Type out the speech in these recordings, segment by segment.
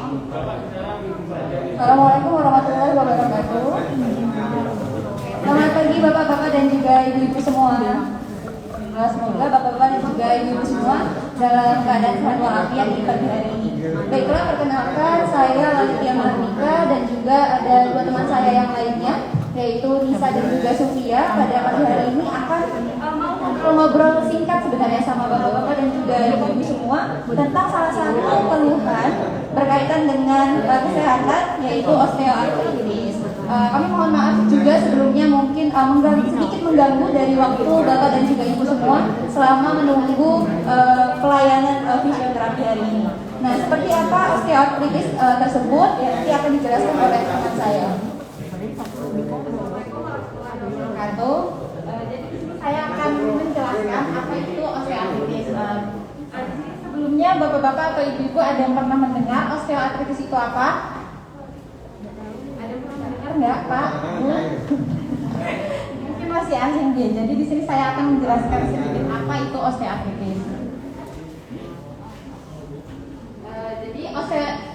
Assalamualaikum warahmatullahi wabarakatuh. Selamat pagi Bapak-bapak dan juga Ibu-ibu semua. Semoga Bapak-bapak dan juga Ibu-ibu semua dalam keadaan sehat walafiat di pagi hari ini. Baiklah, perkenalkan saya Lalitia Marnika dan juga ada dua teman saya yang lainnya, yaitu Nisa dan juga Sofia. Pada pagi hari ini akan ngobrol singkat sebenarnya sama Bapak-bapak dan juga Ibu-ibu semua tentang salah satu keluhan berkaitan dengan kesehatan, yaitu osteoartritis. Kami mohon maaf juga sebelumnya mungkin sedikit mengganggu dari waktu Bapak dan juga Ibu semua selama menunggu pelayanan fisioterapi hari ini. Nah, seperti apa osteoartritis tersebut ya nanti akan dijelaskan oleh teman saya. Jadi di sini saya akan menjelaskan apa itu osteoartritis. Sebelumnya Bapak-bapak atau Ibu-ibu ada yang pernah mendengar osteoartritis itu apa? Enggak, Pak? Mungkin masih asing dia. Jadi di sini saya akan menjelaskan sedikit apa itu osteoartritis. Jadi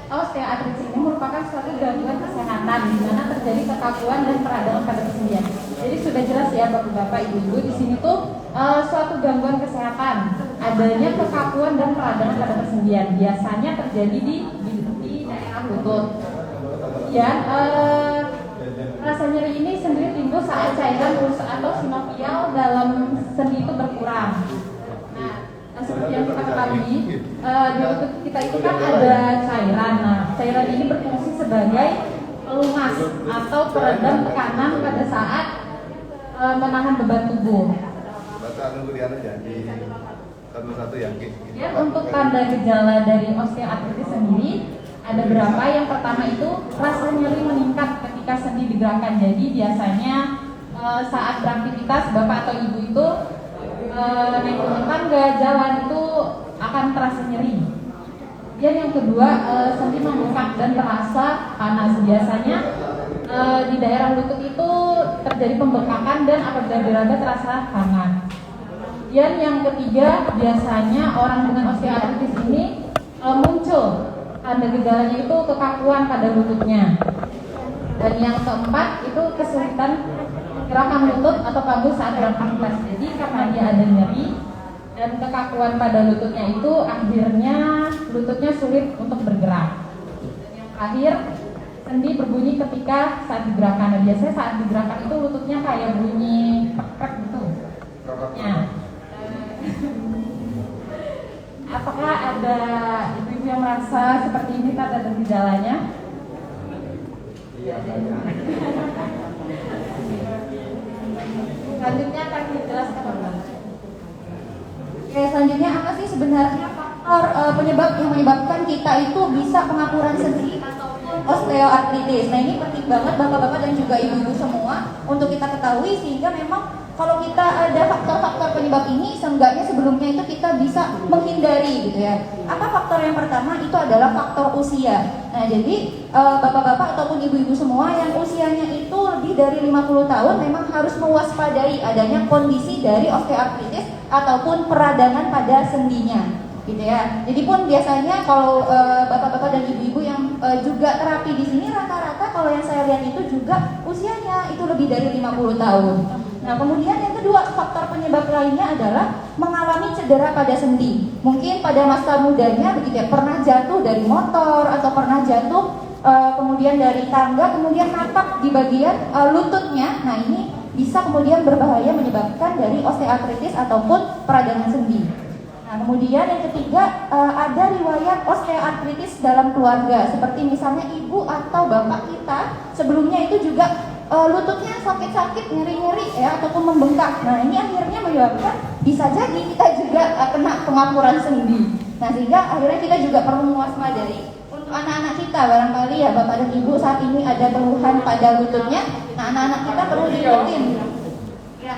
osteoartritis ini merupakan suatu gangguan kesehatan di mana terjadi kekakuan dan peradangan pada persendian. Jadi sudah jelas ya Bapak-bapak, Ibu-ibu, di sini tuh suatu gangguan kesehatan, adanya kekakuan dan peradangan pada persendian. Biasanya terjadi di daerah lutut. Ya, rasa nyeri ini sendiri timbul saat cairan pulsa atau sinovial dalam sendi itu berkurang. Nah, seperti yang kita ketahui, di lutut kita itu kan ada cairan. Nah, cairan ini berfungsi sebagai pelumas atau peredam tekanan pada saat menahan beban tubuh. Satu-satu yakin. Ya, untuk tanda gejala dari osteoartritis sendiri ada berapa. Yang pertama itu rasa nyeri meningkat ketika sendi digerakkan. Jadi biasanya saat beraktivitas Bapak atau Ibu itu naik turun tangga, jalan itu akan terasa nyeri. Dan yang kedua, sendi membengkak dan terasa panas. Biasanya di daerah lutut itu terjadi pembengkakan dan apabila diraba terasa hangat. Dan yang ketiga, biasanya orang dengan osteoartritis ini muncul tanda gejalanya itu kekakuan pada lututnya. Dan yang keempat itu kesulitan gerakan lutut atau panggul saat beraktivitas. Jadi karena dia ada nyeri dan kekakuan pada lututnya itu akhirnya lututnya sulit untuk bergerak. Dan yang terakhir, sendi berbunyi ketika saat digerakkan. Nah, biasanya saat digerakkan itu lututnya kayak bunyi krek gitu. Ya. Apakah ada ibu-ibu yang merasa seperti ini tanda gejalanya? Selanjutnya akan dijelaskan oleh. Oke, selanjutnya apa sih sebenarnya faktor penyebab yang menyebabkan kita itu bisa pengapuran sendi ataupun osteoartritis? Nah, ini penting banget Bapak-bapak dan juga Ibu-ibu semua untuk kita ketahui, sehingga memang kalau kita ada faktor-faktor penyebab ini, seenggaknya sebelumnya itu kita bisa menghindari gitu ya. Apa faktor yang pertama? Itu adalah faktor usia. Nah, jadi bapak-bapak ataupun ibu-ibu semua yang usianya itu lebih dari 50 tahun memang harus mewaspadai adanya kondisi dari osteoartritis ataupun peradangan pada sendinya. Gitu ya. Jadi pun biasanya kalau bapak-bapak dan ibu-ibu yang juga terapi di sini rata-rata kalau yang saya lihat itu juga usianya itu lebih dari 50 tahun. Nah, kemudian yang kedua, faktor penyebab lainnya adalah mengalami cedera pada sendi. Mungkin pada masa mudanya begitu ya, pernah jatuh dari motor atau pernah jatuh kemudian dari tangga, kemudian napak di bagian lututnya. Nah, ini bisa kemudian berbahaya menyebabkan dari osteoartritis ataupun peradangan sendi. Nah, kemudian yang ketiga, ada riwayat osteoartritis dalam keluarga, seperti misalnya ibu atau bapak kita sebelumnya itu juga lututnya sakit-sakit, nyeri-nyeri ya, ataupun membengkak. Nah, ini akhirnya menyebabkan bisa jadi kita juga kena pengapuran sendi. Nah, sehingga akhirnya kita juga perlu mewaspadai. Untuk anak-anak kita barangkali ya Bapak dan Ibu saat ini ada keluhan pada lututnya. Nah, anak-anak kita perlu dirutin. Ya.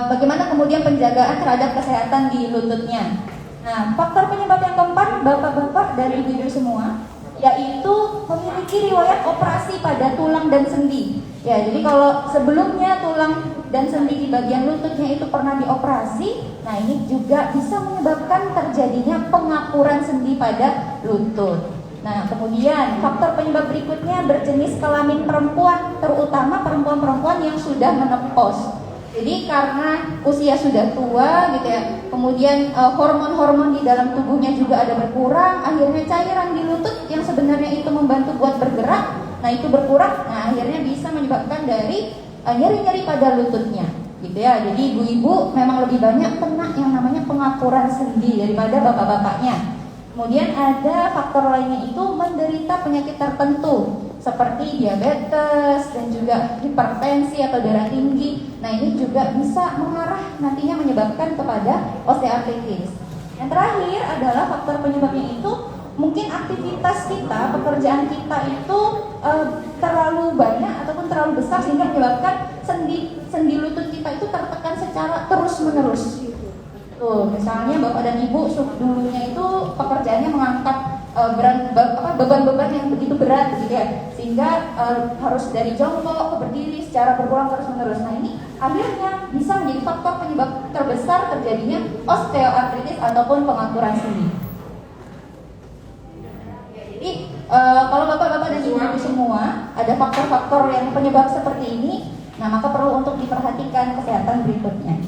Bagaimana kemudian penjagaan terhadap kesehatan di lututnya. Nah, faktor penyebab yang keempat Bapak-bapak dan Ibu-ibu semua, yaitu memiliki riwayat operasi pada tulang dan sendi. Ya, jadi kalau sebelumnya tulang dan sendi di bagian lututnya itu pernah dioperasi, nah ini juga bisa menyebabkan terjadinya pengapuran sendi pada lutut. Nah, kemudian faktor penyebab berikutnya berjenis kelamin perempuan, terutama perempuan-perempuan yang sudah menopause. Jadi karena usia sudah tua gitu ya, kemudian hormon-hormon di dalam tubuhnya juga ada berkurang, akhirnya cairan di lutut yang sebenarnya itu membantu buat bergerak, nah itu berkurang, nah akhirnya bisa menyebabkan dari nyeri-nyeri pada lututnya, gitu ya. Jadi ibu-ibu memang lebih banyak kena yang namanya pengapuran sendi daripada bapak-bapaknya. Kemudian ada faktor lainnya itu menderita penyakit tertentu seperti diabetes dan juga hipertensi atau darah tinggi. Nah ini juga bisa mengarah nantinya menyebabkan kepada osteoartritis. Yang terakhir adalah faktor penyebabnya itu mungkin aktivitas kita, pekerjaan kita itu terlalu banyak ataupun terlalu besar sehingga menyebabkan sendi lutut kita itu tertekan secara terus-menerus. Tuh, misalnya bapak dan ibu dulunya itu pekerjaannya mengangkat beban-beban yang begitu berat gitu ya, sehingga harus dari jongkok ke berdiri secara berulang terus-menerus. Nah ini akhirnya bisa menjadi faktor penyebab terbesar terjadinya osteoartritis ataupun pengapuran sendi. Jadi kalau bapak-bapak dan ibu semua ada faktor-faktor yang penyebab seperti ini, nah maka perlu untuk diperhatikan kesehatan berikutnya.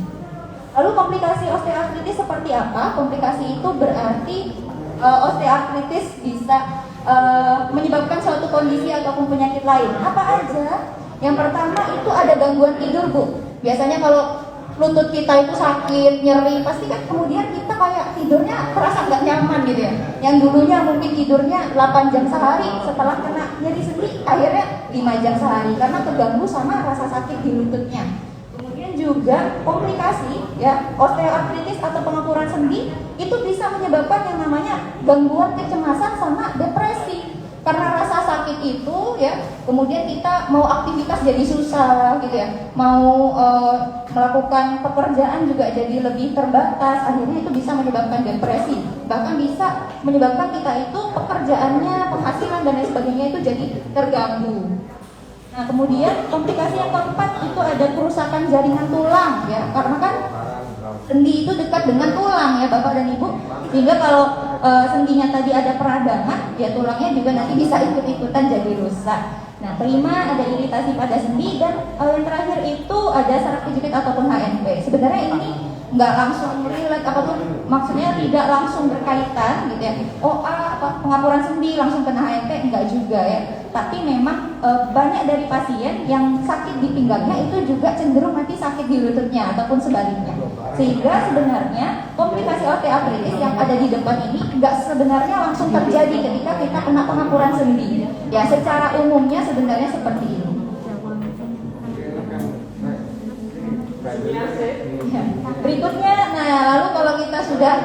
Lalu komplikasi osteoartritis seperti apa? Komplikasi itu berarti osteoartritis bisa menyebabkan suatu kondisi ataupun penyakit lain. Apa aja? Yang pertama itu ada gangguan tidur, Bu. Biasanya kalau lutut kita itu sakit, nyeri, pasti kan kemudian kita kayak tidurnya terasa nggak nyaman gitu ya. Yang dulunya mungkin tidurnya 8 jam sehari, setelah kena nyeri sendi akhirnya 5 jam sehari karena terganggu sama rasa sakit di lututnya. Juga komplikasi ya osteoartritis atau pengapuran sendi itu bisa menyebabkan yang namanya gangguan kecemasan sama depresi karena rasa sakit itu ya, kemudian kita mau aktivitas jadi susah gitu ya, mau melakukan pekerjaan juga jadi lebih terbatas, akhirnya itu bisa menyebabkan depresi, bahkan bisa menyebabkan kita itu pekerjaannya, penghasilan dan lain sebagainya itu jadi terganggu. Nah kemudian komplikasi yang keempat itu ada kerusakan jaringan tulang ya, karena kan sendi itu dekat dengan tulang ya Bapak dan Ibu, sehingga kalau sendinya tadi ada peradangan ya tulangnya juga nanti bisa ikut-ikutan jadi rusak. Nah kelima ada iritasi pada sendi dan yang terakhir itu ada saraf kejepit ataupun HNP. Sebenarnya ini nggak langsung relate apapun, maksudnya tidak langsung berkaitan gitu ya. Pengapuran sendi langsung kena HNP enggak juga ya. Tapi memang banyak dari pasien yang sakit di pinggangnya itu juga cenderung nanti sakit di lututnya ataupun sebaliknya. Sehingga sebenarnya komplikasi osteoartritis yang ada di depan ini enggak sebenarnya langsung terjadi ketika kita kena pengapuran sendi. Ya secara umumnya sebenarnya seperti ini. Berikutnya, nah lalu kalau kita sudah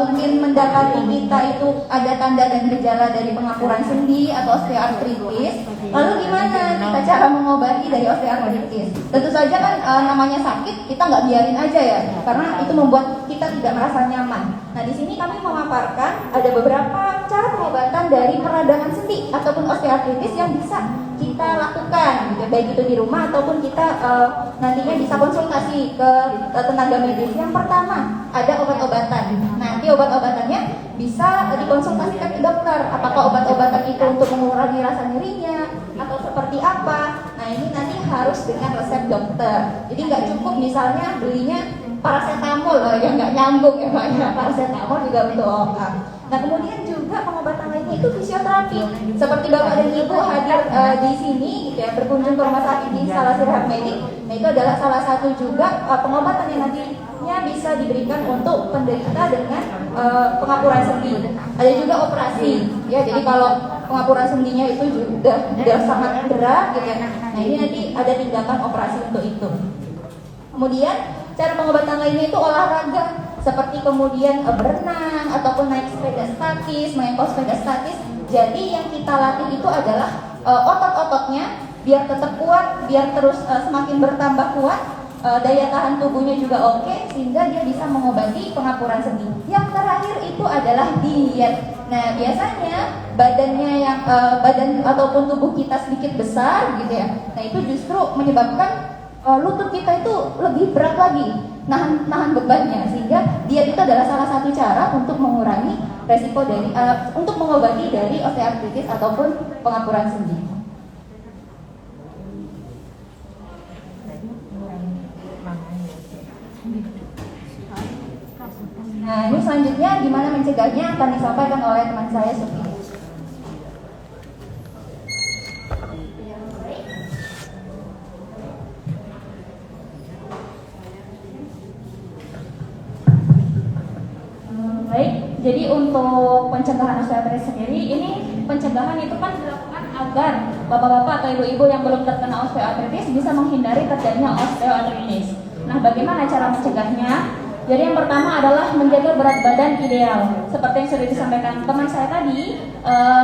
mungkin mendapati kita itu ada tanda dan gejala dari pengapuran sendi atau osteoartritis, lalu gimana kita cara mengobati dari osteoartritis? Tentu saja kan namanya sakit kita nggak biarin aja ya, karena itu membuat kita tidak merasa nyaman. Nah di sini kami memaparkan ada beberapa cara pengobatan dari peradangan sendi ataupun osteoartritis yang bisa kita lakukan, gitu, baik itu di rumah ataupun kita nantinya bisa konsultasi ke tenaga medis. Yang pertama ada obat-obatan. Nanti obat-obatannya bisa dikonsultasikan ke dokter. Apakah obat-obatan itu untuk mengurangi rasa nyerinya atau seperti apa? Nah ini nanti harus dengan resep dokter. Jadi nggak cukup misalnya belinya paracetamol yang nggak nyambung ya Pak. Paracetamol juga untuk OA. Nah kemudian juga pengobatan lainnya itu fisioterapi. Seperti Bapak dan Ibu hadir di sini gitu ya, berkunjung ke rumah sakit di Salasi Rehab Medik. Nah itu adalah salah satu juga pengobatan yang nantinya bisa diberikan untuk penderita dengan pengapuran sendi. Ada juga operasi ya. Jadi kalau pengapuran sendinya itu sudah sangat berat gitu ya. Nah ini nanti ada tindakan operasi untuk itu. Kemudian cara pengobatan lainnya itu olahraga, seperti kemudian berenang ataupun naik sepeda statis, mengengkol sepeda statis. Jadi yang kita latih itu adalah otot-ototnya biar tetap kuat, biar terus semakin bertambah kuat, daya tahan tubuhnya juga oke, sehingga dia bisa mengobati pengapuran sendi. Yang terakhir itu adalah diet. Nah biasanya badan ataupun tubuh kita sedikit besar gitu ya. Nah itu justru menyebabkan lutut kita itu lebih berat lagi nahan bebannya, sehingga diet itu adalah salah satu cara untuk mengurangi resiko dari untuk mengobati dari osteoartritis ataupun pengapuran sendi. Nah, ini selanjutnya gimana mencegahnya akan disampaikan oleh teman saya Sufi. Baik, jadi untuk pencegahan osteoartritis sendiri, ini pencegahan itu kan dilakukan agar bapak-bapak atau ibu-ibu yang belum terkena osteoartritis bisa menghindari terjadinya osteoartritis. Nah, bagaimana cara mencegahnya? Jadi yang pertama adalah menjaga berat badan ideal. Seperti yang sudah disampaikan teman saya tadi,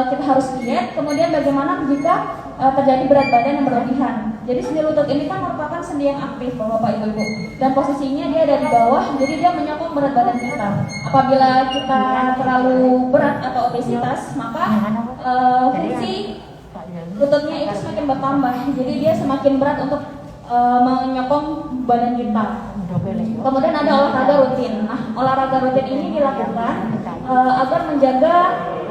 kita harus diet. Kemudian bagaimana jika terjadi berat badan yang berlebihan. Jadi sendi lutut ini kan merupakan sendi yang aktif, bapak ibu-ibu. Dan posisinya dia ada di bawah, jadi dia menyokong berat badan kita. Apabila kita terlalu berat atau obesitas, maka fungsi lututnya itu semakin bertambah. Jadi dia semakin berat untuk menyokong badan kita. Kemudian ada olahraga rutin. Nah, olahraga rutin ini dilakukan agar menjaga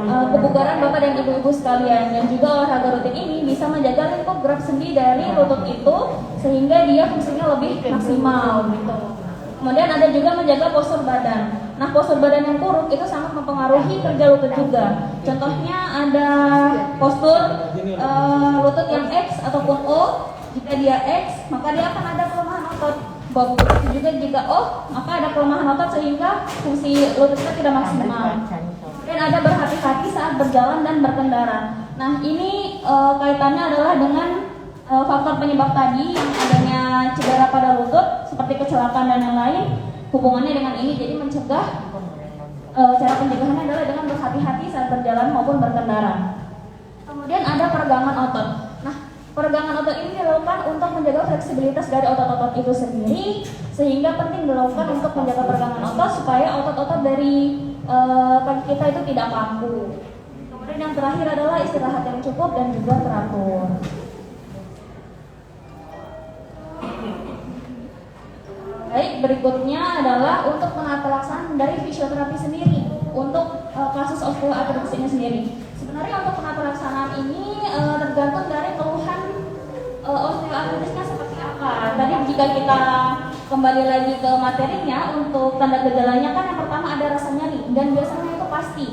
kebugaran bapak dan ibu-ibu sekalian. Dan juga olahraga rutin ini bisa menjaga lingkup gerak sendi dari lutut itu sehingga dia fungsinya lebih maksimal gitu. Kemudian ada juga menjaga postur badan. Nah, postur badan yang buruk itu sangat mempengaruhi kerja lutut juga. Contohnya ada postur lutut yang X ataupun O. Jika dia X, maka dia akan ada kelemahan otot. Begitu juga jika O, maka ada kelemahan otot sehingga fungsi lutut kita tidak maksimal. Dan ada berhati-hati saat berjalan dan berkendara. Nah, ini kaitannya adalah dengan faktor penyebab tadi yang adanya cedera pada lutut seperti kecelakaan dan yang lain. Hubungannya dengan ini, jadi mencegah cara pencegahannya adalah dengan berhati-hati saat berjalan maupun berkendara. Kemudian ada peregangan otot. Nah, peregangan otot ini dilakukan untuk menjaga fleksibilitas dari otot-otot itu sendiri, sehingga penting dilakukan untuk menjaga peregangan otot supaya otot-otot dari kaki kita itu tidak kaku. Kemudian yang terakhir adalah istirahat yang cukup dan juga teratur. Baik, berikutnya adalah untuk penata pelaksanaan dari fisioterapi sendiri untuk kasus osteoartritis ini sendiri. Sebenarnya untuk penata pelaksanaan ini tergantung dari keluhan osteoartritisnya seperti apa. Tadi jika kita kembali lagi ke materinya, untuk tanda gejalanya kan yang pertama ada rasa nyeri dan biasanya itu pasti.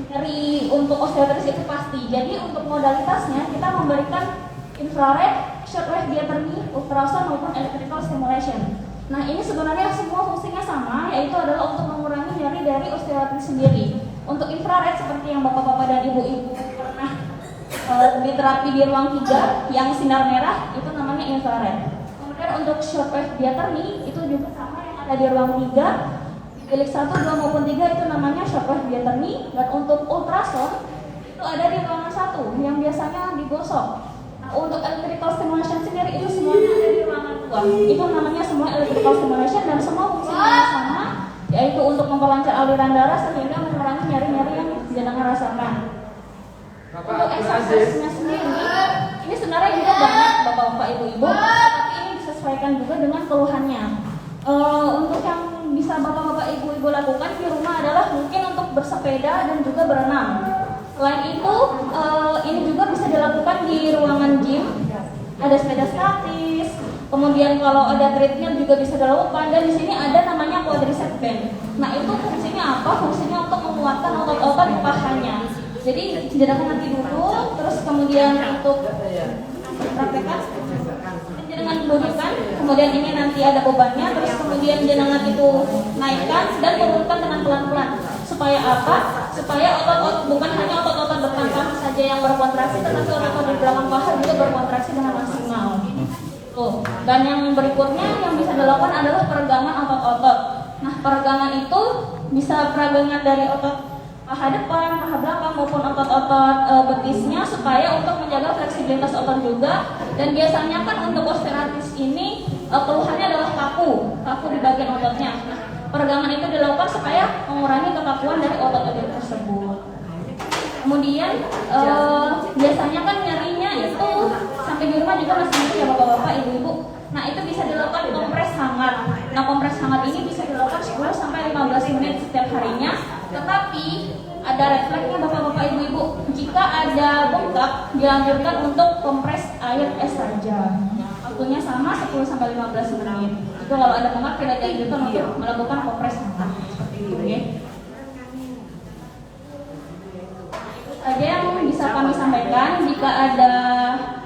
Nyeri untuk osteoartritis itu pasti. Jadi untuk modalitasnya kita memberikan infrared, shortwave diathermy, ultrasound maupun electrical stimulation. Nah, ini sebenarnya semua fungsinya sama, yaitu adalah untuk mengurangi nyeri dari osteoartritis sendiri. Untuk infrared seperti yang bapak-bapak dan ibu-ibu pernah diterapi di ruang 3 yang sinar merah, itu namanya infrared. Kemudian untuk shortwave diathermy itu juga sama yang ada di ruang 3, di bilik 1, 2 maupun 3 itu namanya shortwave diathermy. Dan untuk ultrasound itu ada di ruangan 1 yang biasanya digosok. Untuk electrical stimulation sendiri itu semuanya ada di ruangan 2. Itu namanya semua electrical stimulation dan semua fungsinya sama, yaitu untuk memperlancar aliran darah sehingga mengurangi nyeri-nyeri yang jenengan rasakan. Untuk exercise-nya sendiri, ini sebenarnya juga banyak bapak-bapak ibu-ibu, tapi ini disesuaikan juga dengan keluhannya. Untuk yang bisa bapak-bapak ibu-ibu lakukan di rumah adalah mungkin untuk bersepeda dan juga berenang. Selain itu, ini juga bisa dilakukan di ruangan gym. Ada sepeda statis, kemudian kalau ada treadmill juga bisa dilakukan. Dan di sini ada namanya quadricep band. Nah, itu fungsinya apa? Fungsinya untuk menguatkan otot-otot pahanya. Jadi jenengan nanti dulu, terus kemudian untuk praktekkan, jenengan dudukkan, kemudian ini nanti ada bebannya, terus kemudian jenengan itu naikkan dan turunkan dengan pelan-pelan. Supaya apa? Supaya otot-otot, bukan hanya otot-otot depan paha saja yang berkontraksi, tetapi otot-otot di belakang paha juga berkontraksi dengan maksimal. Tuh. Dan yang berikutnya yang bisa dilakukan adalah peregangan otot-otot. Nah, peregangan itu bisa peregangan dari otot paha depan, paha belakang maupun otot-otot betisnya supaya untuk menjaga fleksibilitas otot juga. Dan biasanya kan untuk osteoartritis ini keluhannya adalah kaku di bagian ototnya. Nah, peregangan itu dilakukan supaya mengurangi kekakuan dari otot-otot tersebut. Kemudian biasanya kan nyerinya itu sampai di rumah juga masih nyeri ya bapak-bapak, ibu-ibu. Nah, itu bisa dilakukan kompres hangat. Nah, kompres hangat ini bisa dilakukan 10 sampai 15 menit setiap harinya. Tetapi ada red flagnya bapak-bapak ibu-ibu. Jika ada bengkak, dianjurkan untuk kompres air es saja. Waktunya sama 10-15 menit. Itu kalau ada bengkak tidak dianjurkan untuk melakukan kompres hangat seperti itu ya. Saja yang bisa kami sampaikan. Jika ada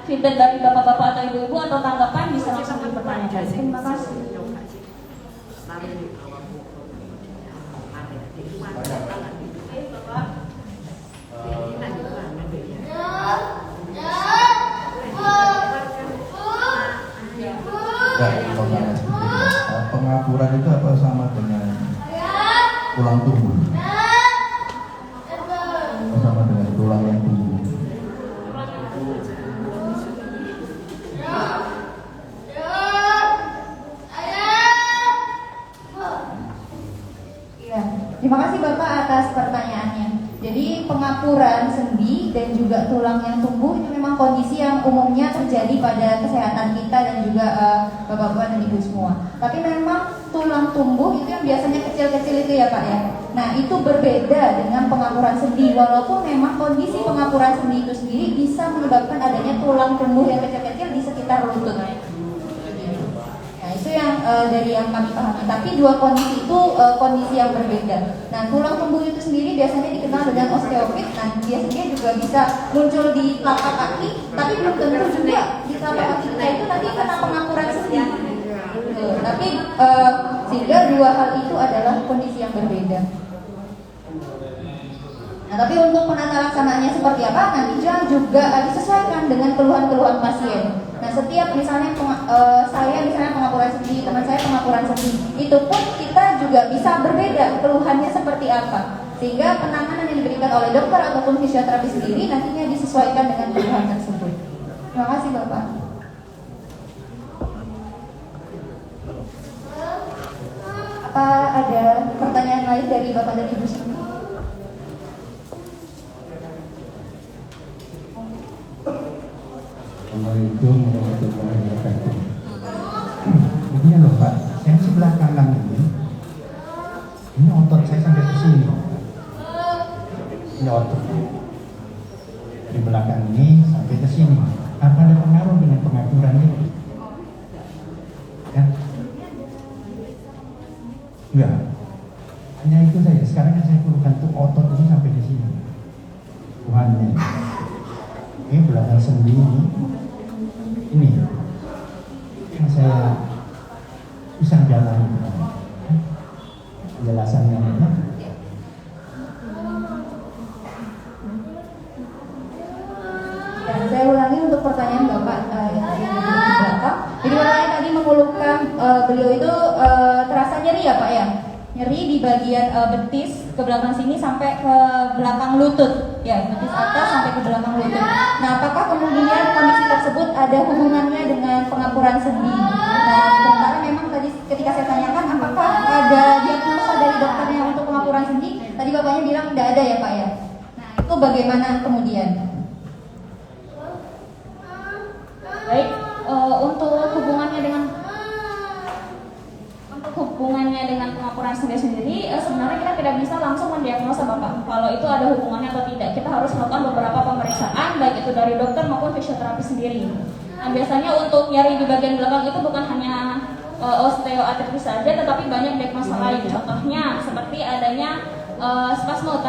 feedback dari bapak-bapak atau ibu-ibu atau tanggapan bisa langsung dipertanyakan. Terima kasih. Pengapuran itu apa sama dengan tulang tubuh? Sama dengan tulang yang tumbuh. Ya, terima kasih Bapak atas pertanyaannya. Jadi pengapuran sendi dan juga tulang yang tumbuh itu memang kondisi yang umumnya terjadi pada kesehatan kita dan juga bapak-bapak dan ibu semua. Tapi memang tulang tumbuh itu yang biasanya kecil-kecil itu ya Pak ya. Nah itu berbeda dengan pengapuran sendi. Walaupun memang kondisi pengapuran sendi itu sendiri bisa menyebabkan adanya tulang tumbuh yang kecil-kecil di sekitar lutut. Nah itu yang dari yang kami pahami. Tapi dua kondisi itu kondisi yang berbeda. Nah tulang tumbuh itu sendiri biasanya dikenal dengan osteofit. Nah biasanya juga bisa muncul di telapak kaki, tapi belum tentu juga di telapak kaki kita itu nanti kena pengapuran sendi. Tapi sehingga dua hal itu adalah kondisi yang berbeda. Nah, tapi untuk penata laksanaannya seperti apa nanti juga disesuaikan dengan keluhan-keluhan pasien. Nah, setiap misalnya saya misalnya pengapuran sendi, teman saya pengapuran sendi, itu pun kita juga bisa berbeda keluhannya seperti apa. Sehingga penanganan yang diberikan oleh dokter ataupun fisioterapi sendiri nantinya disesuaikan dengan keluhan tersebut. Terima kasih Bapak. Apa ada pertanyaan lain dari Bapak dan Ibu semua? Assalamualaikum warahmatullahi wabarakatuh. Begini loh Pak, yang sebelah kanan ini otot saya sampai ke sini. Ini otot di belakang ini sampai ke sini. Apa ada pengaruh dengan pengapuran itu? Ya? Enggak. Hanya itu saja. Sekarang kan saya perlukan tuh otot ini sampai di sini. Tuhannya. Ini belakang sendi ini yang saya bisa jalan penjelasannya ya. Saya ulangi untuk pertanyaan Bapak yang tadi di belakang. Jadi pertanyaan tadi mengeluhkan beliau itu terasa nyeri ya Pak ya? Nyeri di bagian betis ke belakang sini sampai ke belakang lutut. Ya, betis atas sampai ke belakang lutut. Nah, apakah kemudian kondisi tersebut ada hubungannya dengan pengapuran sendi? Nah, sementara memang tadi ketika saya tanyakan apakah ada diagnosa dari dokternya untuk pengapuran sendi, tadi Bapaknya bilang tidak ada ya Pak ya? Nah, itu bagaimana kemudian? Baik, untuk hubungannya dengan pengapuran sendi sendiri, sebenarnya kita tidak bisa langsung mendiagnosa Bapak kalau itu ada hubungannya atau tidak. Kita harus melakukan beberapa pemeriksaan baik itu dari dokter maupun fisioterapi sendiri. Nah, biasanya untuk nyeri di bagian belakang itu bukan hanya osteoartritis saja, tetapi banyak diagnosa lain. Contohnya seperti adanya spasme.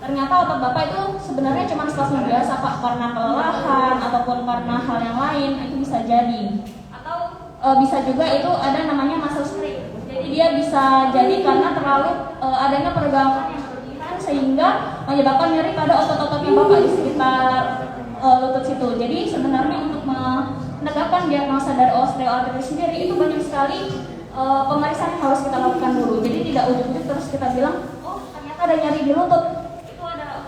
Ternyata otot Bapak itu sebenarnya cuma spasme biasa Pak, karena kelelahan ataupun karena hal yang lain, itu bisa jadi. Atau bisa juga itu ada namanya muscle strain. Jadi dia bisa jadi karena terlalu adanya peregangan yang berlebihan sehingga menyebabkan nyeri pada otot-ototnya Bapak di sekitar lutut situ. Jadi sebenarnya untuk menegakkan diagnosa dari osteoartritis sendiri itu banyak sekali pemeriksaan yang harus kita lakukan dulu. Jadi tidak ujuk-ujuk terus kita bilang, oh ternyata ada nyeri di lutut.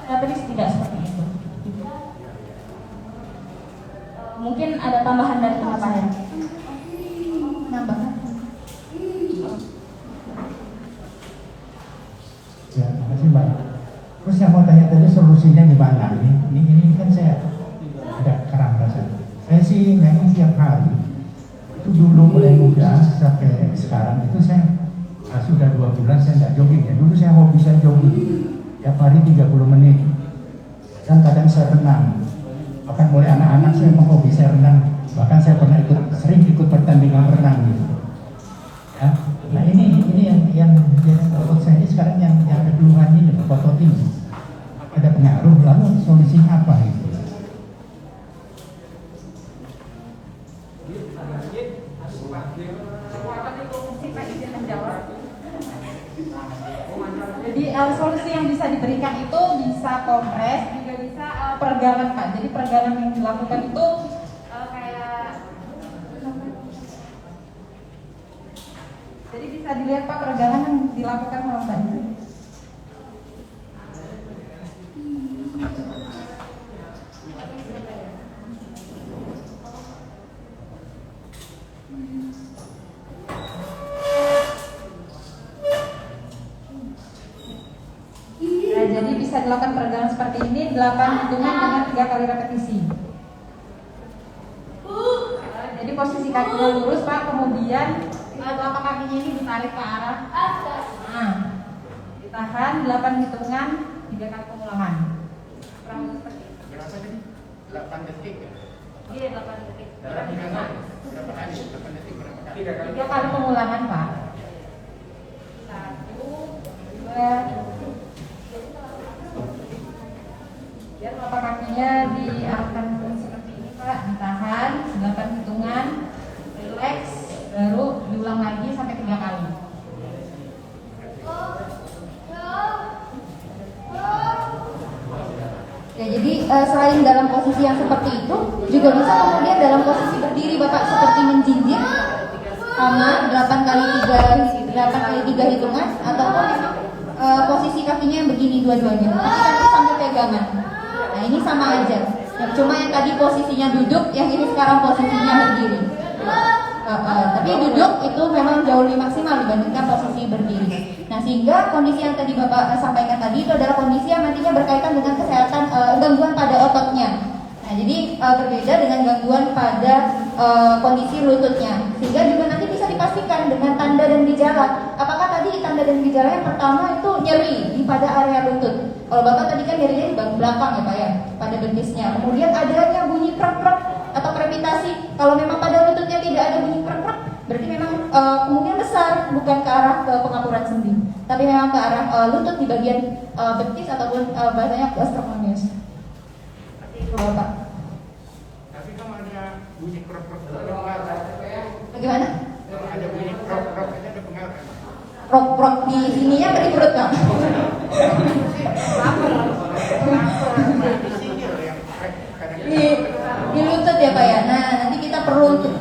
Osteoartritis tidak seperti itu. Mungkin ada tambahan dari teman-teman. Nambah. Ya, makasih Mbak. Terus yang mau tanya tadi solusinya gimana? Ini kan saya ada kerang rasanya. Saya sih memang tiap hari itu dulu mulai muda sampai sekarang itu saya sudah 2 bulan saya nggak jogging ya. Dulu saya hobi saya jogging. tiap hari 30 menit. Dan kadang saya renang. Bahkan mulai anak-anak saya memang hobi saya renang. Bahkan saya pernah sering ikut pertandingan renang gitu. Ya. Nah ini yang otot saya ini sekarang yang ada keluhan ini, otot ini ada pengaruh, lalu solusinya apa gitu? Jadi solusi yang bisa diberikan itu bisa kompres, juga bisa peregangan Pak. Jadi peregangan yang dilakukan itu jadi bisa dilihat Pak peregangan yang dilakukan sama Mbak. Jadi bisa dilakukan peregangan seperti ini 8 hitungan dengan 3 kali repetisi. Jadi posisi kakinya lurus Pak, kemudian telapak kakinya ini ditarik ke arah atas. Nah, ditahan 8 hitungan 3 kali pengulangan. Kurang lebih seperti itu. Berapa tadi? 8 detik ya? Iya, 8 detik. Berapa kali? 8 detik berapa kali? 3 kali pengulangan Pak. 1, 2, biar telapak kakinya diarahkan seperti ini Pak, ditahan 8 hitungan, relax, baru diulang lagi sampai 3 kali. Ya, jadi selain dalam posisi yang seperti itu, juga bisa kemudian dalam posisi berdiri Bapak seperti menjinjit sama 8 kali 3 hitungan, ataupun posisi kakinya yang begini dua-duanya, tapi kaki sambil pegangan. Nah ini sama aja. Cuma yang tadi posisinya duduk, yang ini sekarang posisinya berdiri. Tapi duduk itu memang jauh lebih maksimal dibandingkan posisi berdiri. Nah sehingga kondisi yang tadi Bapak sampaikan tadi itu adalah kondisi yang nantinya berkaitan dengan kesehatan gangguan pada ototnya. Nah jadi berbeda dengan gangguan pada kondisi lututnya. Sehingga juga nanti bisa dipastikan dengan tanda dan gejala. Apakah tadi tanda dan gejala yang pertama itu nyeri di pada area lutut. Kalau Bapak tadi kan nyerinya di bagian belakang ya Pak ya, pada betisnya. Kemudian adanya bunyi krek-krek atau krepitasi. Kalau memang pada lututnya tidak ada bunyi krek-krek, berarti memang kemungkinan besar bukan ke arah ke pengapuran sendi, tapi memang ke arah lutut di bagian betis ataupun bahasanya gastrocnemius. Seperti itu Bapak. Tapi kalau ada bunyi krok-krok Bagaimana? kalau ada bunyi krok-krok itu ada pengaruh. Krok-krok di sininya berarti perut Pak. Di lutut ya Pak ya. Nah nanti kita perlu untuk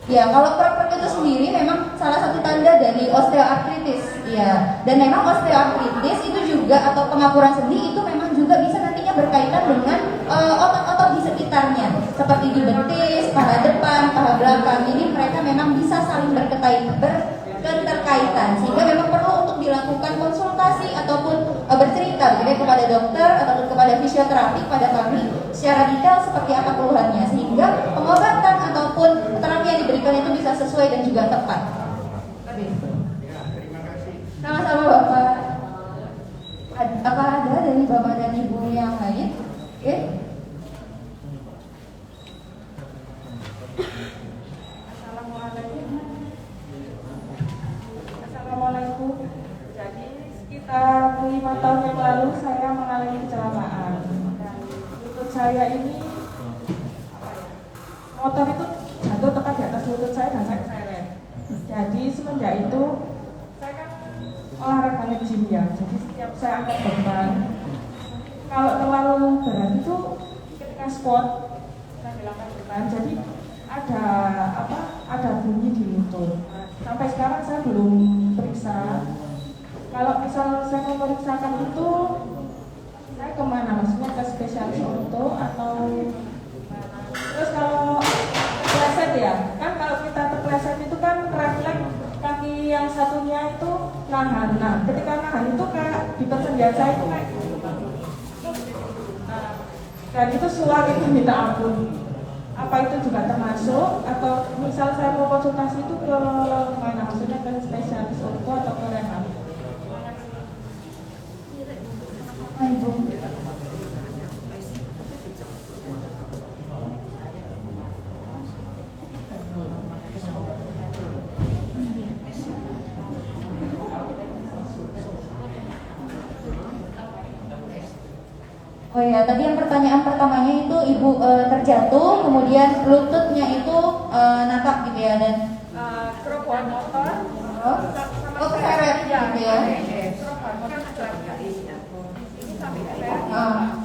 ya kalau krok-krok itu sendiri memang salah satu tanda dari osteoartritis ya. Dan memang osteoartritis itu juga atau pengapuran sendi itu memang juga bisa nantinya berkaitan dengan otot-otot di sekitarnya seperti di betis, paha depan, paha belakang. Ini mereka memang bisa saling berketerkaitan sehingga memang perlu untuk dilakukan konsultasi ataupun bercerita begitu kepada dokter ataupun kepada fisioterapi pada kami secara detail seperti apa keluhannya sehingga pengobatan ataupun terapi yang diberikan itu bisa sesuai dan juga tepat. Terima kasih. Sama-sama Bapak. Apa ada dari Bapak dan Ibu yang lain? Oke. Assalamualaikum. Jadi sekitar 5 tahun yang lalu saya mengalami kecelakaan dan lutut saya ini motor itu jatuh tepat di atas lutut saya dan saya keseret. Jadi semenjak itu saya kan olahraga gym ya. Jadi setiap saya angkat beban, kalau terlalu berat itu ketika squat saya angkat beban, jadi ada bunyi di lutut. Sampai sekarang saya belum periksa. Kalau misal saya mau memeriksakan itu, saya kemana? Maksudnya ke spesialis orto atau mana? Terus kalau terpleset ya, kan kalau kita terpleset itu kan refleks kaki yang satunya itu nahan. Nah, ketika nahan itu kayak di persendian saya itu kayak nah, dan itu suar itu minta ampun. Apa itu juga termasuk atau misal saya mau konsultasi itu ke mana? Maksudnya ke spesialis orto atau ke rehab? Ibu. Oh ya, tadi yang pertanyaan pertamanya itu ibu terjatuh, kemudian lututnya itu napak gitu ya, dan Kerobohan motor. oh keseret gitu ya.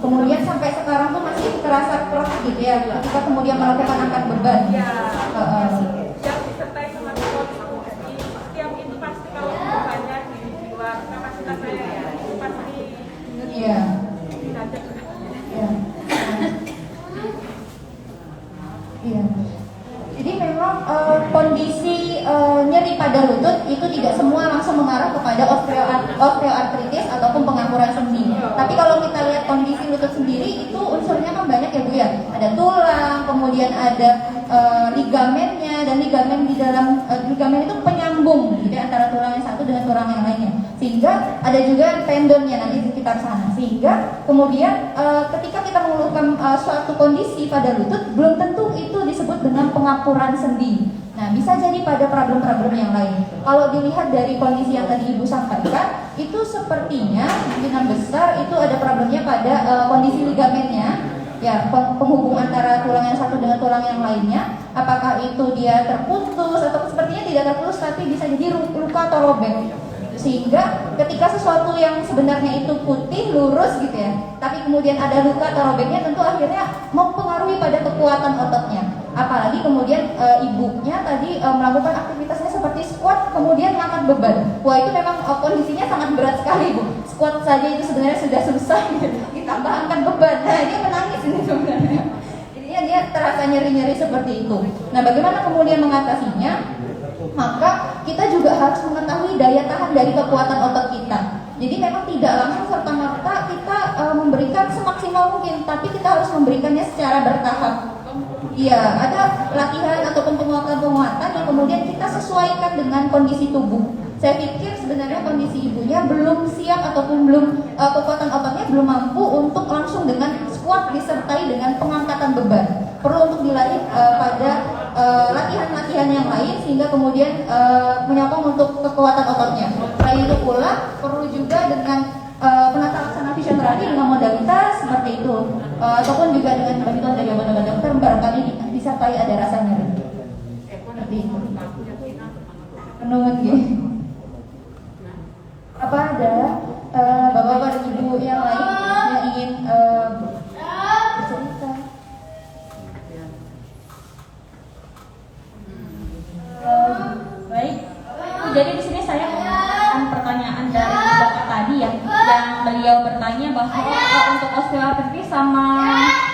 Kemudian sampai sekarang tuh masih terasa keras gitu ya, ketika kemudian melakukan angkat beban. Yang disertai sama psikologi. Jadi setiap itu pasti kalau bebannya di luar kapasitas saya ya, itu pasti Iya. derajat. Iya. Iya. Jadi memang kondisi nyeri pada lutut itu tidak semua langsung mengarah kepada osteoartritis ataupun pengakuran sendi. Tapi kalau kita lihat kondisi lutut sendiri itu unsurnya kan banyak ya Bu ya. Ada tulang, kemudian ada ligamennya, dan ligamen di dalam ligamen itu penyambung gitu ya, antara tulang yang satu dengan tulang yang lainnya. Sehingga ada juga tendonnya nanti di sekitar sana. Sehingga kemudian ketika kita mengeluhkan suatu kondisi pada lutut, belum tentu itu disebut dengan pengapuran sendi. Nah, bisa jadi pada problem-problem yang lain. Kalau dilihat dari kondisi yang tadi Ibu sampaikan, itu sepertinya kemungkinan besar itu ada problemnya pada kondisi ligamennya, ya, penghubung antara tulang yang satu dengan tulang yang lainnya. Apakah itu dia terputus atau sepertinya tidak terputus, tapi bisa jadi luka atau robek. Sehingga ketika sesuatu yang sebenarnya itu putih, lurus gitu ya, tapi kemudian ada luka atau robeknya, tentu akhirnya mempengaruhi pada kekuatan ototnya. Apalagi kemudian ibunya tadi melakukan aktivitasnya seperti squat, kemudian mengangkat beban. Wah, itu memang kondisinya sangat berat sekali Bu. Squat saja itu sebenarnya sudah susah gitu. Ditambah angkat beban. Nah, dia menangis ini sebenarnya. Jadinya dia terasa nyeri-nyeri seperti itu. Nah, bagaimana kemudian mengatasinya? Maka kita juga harus mengetahui daya tahan dari kekuatan otot kita. Jadi memang tidak langsung serta-merta kita memberikan semaksimal mungkin, tapi kita harus memberikannya secara bertahap. Iya, ada latihan ataupun penguatan-penguatan yang kemudian kita sesuaikan dengan kondisi tubuh. Saya pikir sebenarnya kondisi ibunya belum siap ataupun belum kekuatan ototnya belum mampu untuk langsung dengan squat disertai dengan pengangkatan beban. Perlu untuk dilatih pada latihan-latihan yang lain sehingga kemudian menyokong untuk kekuatan ototnya. Selain itu pula perlu juga dengan penata laksana fisioterapi dengan modalitas seperti itu, ataupun juga dengan bantuan dari obat-obat dokter barangkali disertai ada rasa nyeri. Seperti itu. Menurut apa ada bapak-bapak dan ibu yang lain yang ingin bercerita? Baik, jadi di sini saya menanyakan pertanyaan dari bapak tadi yang beliau bertanya bahwa untuk osteoartritis sama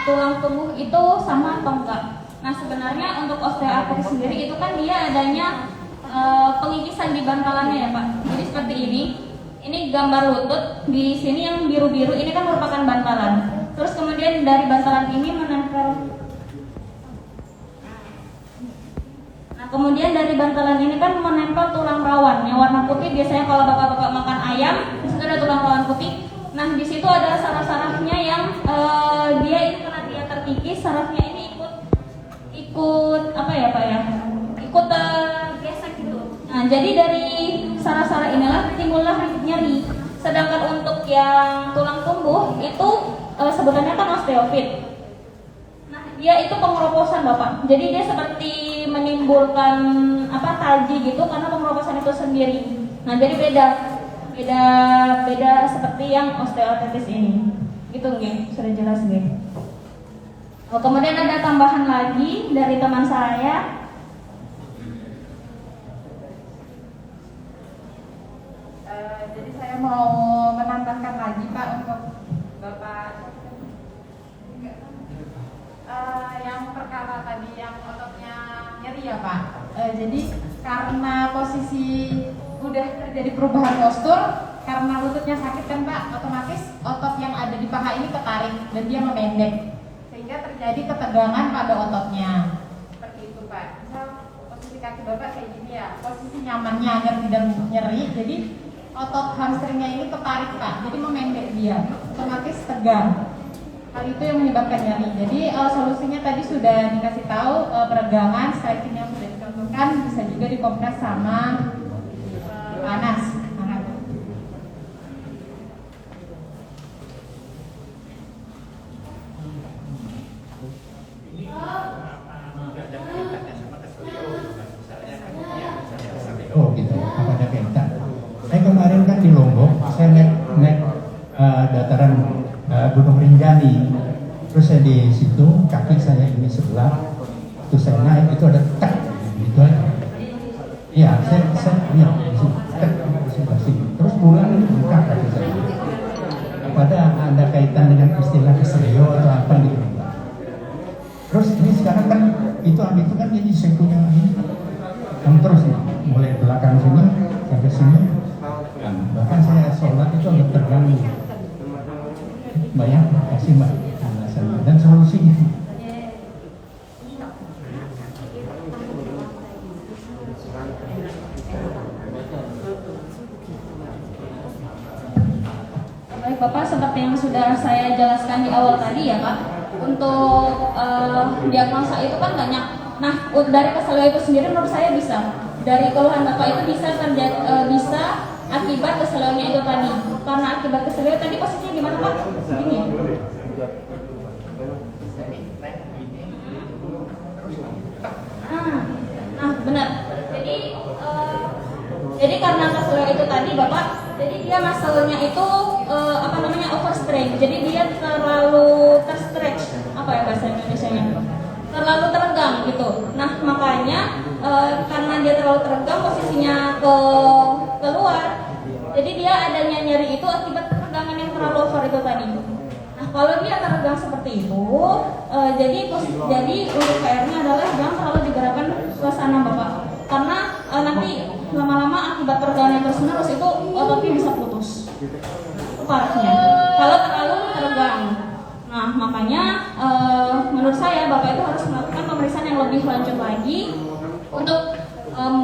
tulang tumbuh itu sama atau enggak. Nah, sebenarnya untuk osteoartritis sendiri itu kan dia adanya pengikisan di bantalannya ya Pak. Jadi seperti ini gambar lutut, di sini yang biru-biru ini kan merupakan bantalan. Terus kemudian dari bantalan ini menempel. Nah, kemudian dari bantalan ini kan menempel tulang rawan yang warna putih. Biasanya kalau bapak-bapak makan ayam, di situ ada tulang rawan putih. Nah, di situ ada saraf-sarafnya yang dia ini karena dia terkikis, sarafnya ini ikut apa ya Pak ya? Ikut gesek gitu. Nah, jadi dari saraf-saraf inilah timbullah nyeri. Sedangkan untuk yang tulang tumbuh itu sebenarnya kan osteofit. Nah, dia itu pengeroposan Bapak. Jadi dia seperti menimbulkan taji gitu karena pengeroposan itu sendiri. Nah, jadi beda seperti yang osteoartritis ini. Gitu nggih, sudah jelas nggih. Kemudian ada tambahan lagi dari teman saya. Jadi saya mau menambahkan lagi Pak untuk Bapak yang perkara tadi yang ototnya nyeri ya Pak. Jadi karena posisi udah terjadi perubahan postur, karena lututnya sakit kan Pak, otomatis otot yang ada di paha ini ketarik dan dia memendek, sehingga terjadi ketegangan pada ototnya. Seperti itu Pak. Misal posisi kaki Bapak kayak gini ya, posisi nyamannya agar tidak nyeri, jadi otot hamstringnya ini ketarik Pak, jadi memendek dia. Otomatis otomatis tegang. Hal itu yang menyebabkan nyeri. Jadi solusinya tadi sudah dikasih tahu, peregangan, stretching yang sudah dicontohkan bisa juga dikompres sama panas. Hangat. Oh gitu, apa ada kaitan? Saya kemarin kan di Lombok, saya naik dataran Gunung Rinjani, terus saya di situ kaki saya ini sebelah, terus saya naik itu ada tek, gitu aja. Iya, saya lihat di situ, tek di sebelah sini. Terus pulang ini buka kaki saya. Apakah ada kaitan dengan istilah keselio atau apa gitu? Terus ini sekarang kan itu kan jadi saya punya ini yang terus nih, mulai belakang sini sampai sini. Bahkan saya sholat itu agak terganggu. Mbak ya, kasih Mbak alasannya dan solusinya. Baik Bapak, seperti yang sudah saya jelaskan di awal tadi ya Pak, untuk diagnosa itu kan banyak. Nah, dari keselio itu sendiri menurut saya bisa. Dari keluhan Bapak itu bisa bisa akibat keselionya itu tadi. Karena akibat keselio tadi posisinya gimana Pak? Begini ya? Nah benar. Jadi karena keselio itu tadi Bapak, jadi dia masalahnya itu overstrain. Jadi dia terlalu terstretch, apa ya bahasa Indonesianya? Terlalu teregang gitu. Nah makanya karena dia terlalu teregang, posisinya keluar, jadi dia adanya nyeri itu akibat ketegangan yang terlalu over itu tadi. Nah kalau dia teregang seperti itu, jadi untuk PR-nya adalah jangan terlalu digerakkan suasana Bapak, karena nanti lama-lama akibat teregangan terus menerus itu ototnya bisa putus. Parahnya kalau terlalu teregang. Nah makanya menurut saya Bapak itu harus melakukan pemeriksaan yang lebih lanjut lagi untuk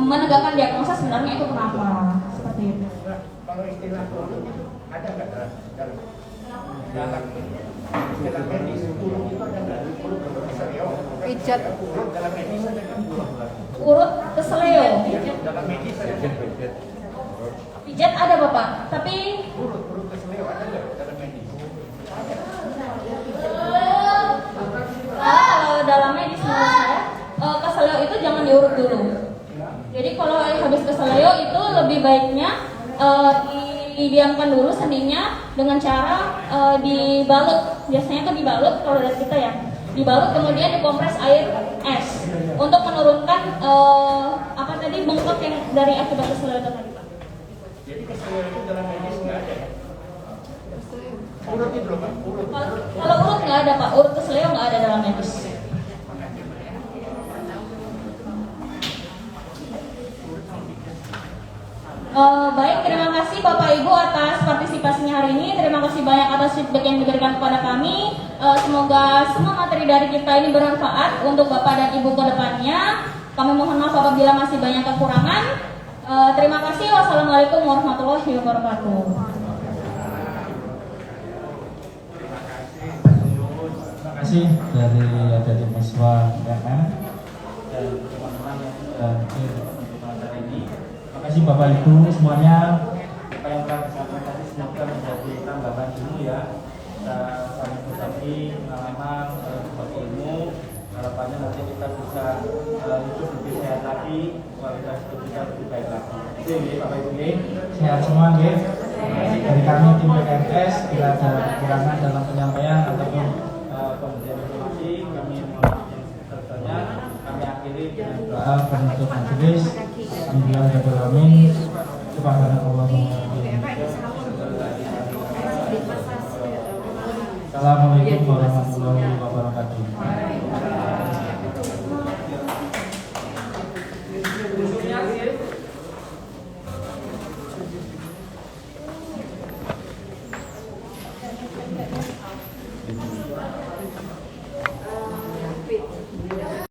menegakkan diagnosa sebenarnya itu kenapa seperti itu. Kalau istilah ada nggak dalam medis urut itu ada nggak? Urut keselio. Pijat. Urut dalam medis ada nggak? Urut keselio. Dalam medis ada nggak? Pijat ada Bapak, tapi Urut keselio ada nggak dalam medis? kalau dalam medis menurut saya keselio itu jangan diurut dulu. Jadi kalau habis keselio itu lebih baiknya didiamkan dulu sendinya dengan cara dibalut. Biasanya kan dibalut kalau dari kita ya. Dibalut kemudian dikompres air es untuk menurunkan bengkak yang dari akibat keselio itu tadi Pak. Jadi keselio itu dalam medis nggak ada ya? Urut itu loh Pak. Kalau urut nggak ada Pak, urut keselio nggak ada dalam medis. Baik, terima kasih Bapak Ibu atas partisipasinya hari ini. Terima kasih banyak atas feedback yang diberikan kepada kami. Semoga semua materi dari kita ini bermanfaat untuk Bapak dan Ibu ke depannya. Kami mohon maaf apabila masih banyak kekurangan. Terima kasih. Wassalamualaikum warahmatullahi wabarakatuh. Terima kasih dari mahasiswa UMM dan teman-teman yang sudah hadir untuk materi ini. Terima kasih Bapak Ibu semuanya. Apa yang telah disampaikan tadi semoga menjadi tambahan ilmu ya. Kita saling berbagi pengalaman, berbagi ilmu. Harapannya nanti kita bisa hidup lebih sehat lagi, kualitas hidup kita lebih baik lagi. Itu ya Bapak Ibu ya. Sehat semua ya. Dari kami tim PKMS, bila ada kekurangan dalam penyampaian ataupun pemberian informasi, kami mohon sebesar-besarnya. Kami akhiri dengan doa penutup majelis. Alhamdulillahirobbilalamin. Subhanallahumma wa bihamdihi. Assalamualaikum warahmatullahi wabarakatuh.